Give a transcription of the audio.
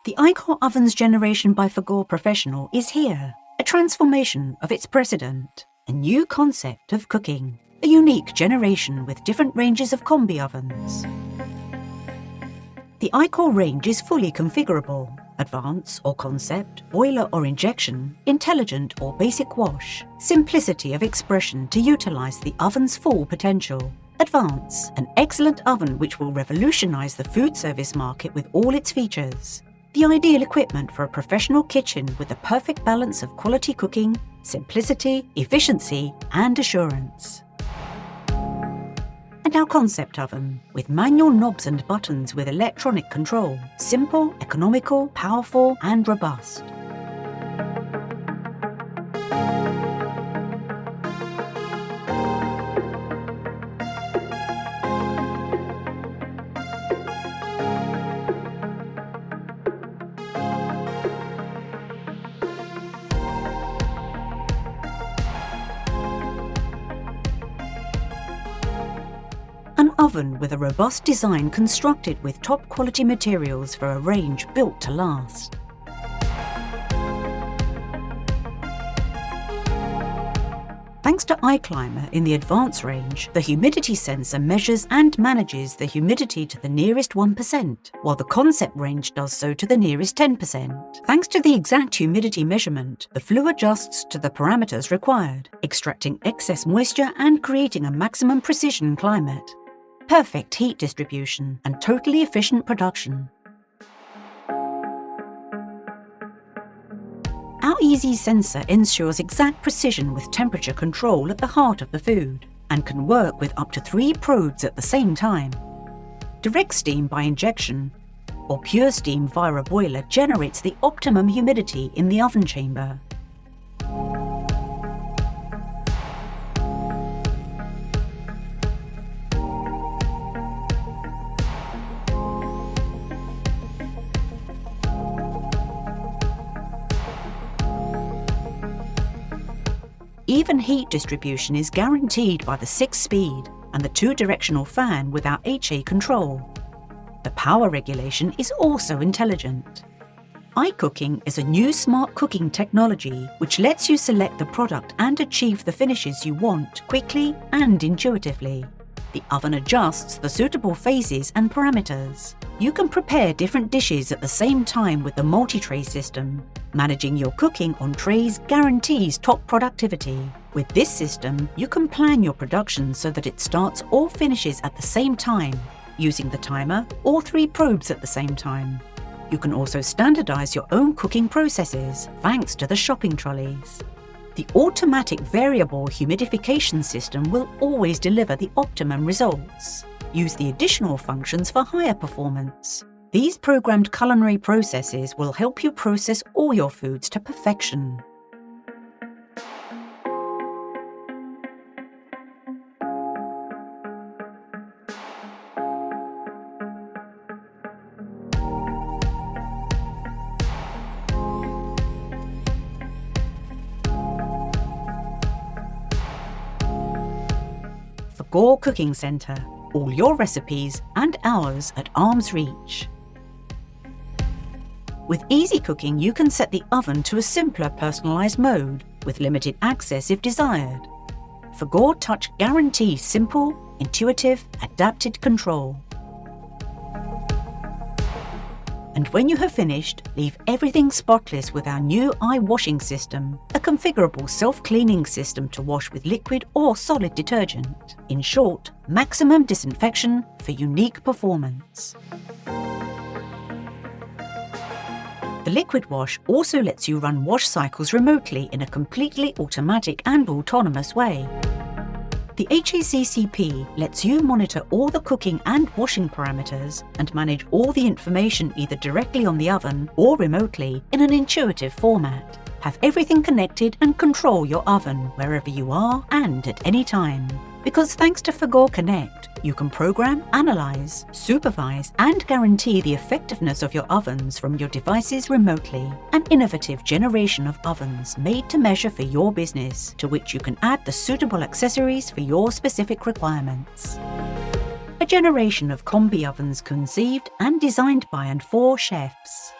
The iKORE Ovens generation by iKORE Professional is here, a transformation of its precedent, a new concept of cooking, a unique generation with different ranges of Combi Ovens. The iKORE range is fully configurable, advanced or concept, boiler or injection, intelligent or basic wash, simplicity of expression to utilise the oven's full potential. Advance, an excellent oven which will revolutionise the food service market with all its features. The ideal equipment for a professional kitchen with the perfect balance of quality cooking, simplicity, efficiency and assurance. And our concept oven, with manual knobs and buttons with electronic control, simple, economical, powerful and robust. An oven with a robust design constructed with top quality materials for a range built to last. Thanks to iClimate in the advanced range, the humidity sensor measures and manages the humidity to the nearest 1%, while the concept range does so to the nearest 10%. Thanks to the exact humidity measurement, the flue adjusts to the parameters required, extracting excess moisture and creating a maximum precision climate. Perfect heat distribution and totally efficient production. Our easy sensor ensures exact precision with temperature control at the heart of the food and can work with up to 3 probes at the same time. Direct steam by injection or pure steam via a boiler generates the optimum humidity in the oven chamber. Even heat distribution is guaranteed by the 6-speed and the 2-directional fan without HA control. The power regulation is also intelligent. iCooking is a new smart cooking technology which lets you select the product and achieve the finishes you want quickly and intuitively. The oven adjusts the suitable phases and parameters. You can prepare different dishes at the same time with the multi-tray system. Managing your cooking on trays guarantees top productivity. With this system, you can plan your production so that it starts or finishes at the same time, using the timer or 3 probes at the same time. You can also standardize your own cooking processes thanks to the shopping trolleys. The automatic variable humidification system will always deliver the optimum results. Use the additional functions for higher performance. These programmed culinary processes will help you process all your foods to perfection. iKORE Cooking Centre. All your recipes and ours at arm's reach. With easy cooking, you can set the oven to a simpler personalised mode with limited access if desired. iKORE Touch guarantees simple, intuitive, adapted control. And when you have finished, leave everything spotless with our new washing system, a configurable self-cleaning system to wash with liquid or solid detergent. In short, maximum disinfection for unique performance. The liquid wash also lets you run wash cycles remotely in a completely automatic and autonomous way. The HACCP lets you monitor all the cooking and washing parameters and manage all the information either directly on the oven or remotely in an intuitive format. Have everything connected and control your oven wherever you are and at any time. Because thanks to iKORE Connect, you can program, analyze, supervise and guarantee the effectiveness of your ovens from your devices remotely. An innovative generation of ovens made to measure for your business, to which you can add the suitable accessories for your specific requirements. A generation of Combi Ovens conceived and designed by and for chefs.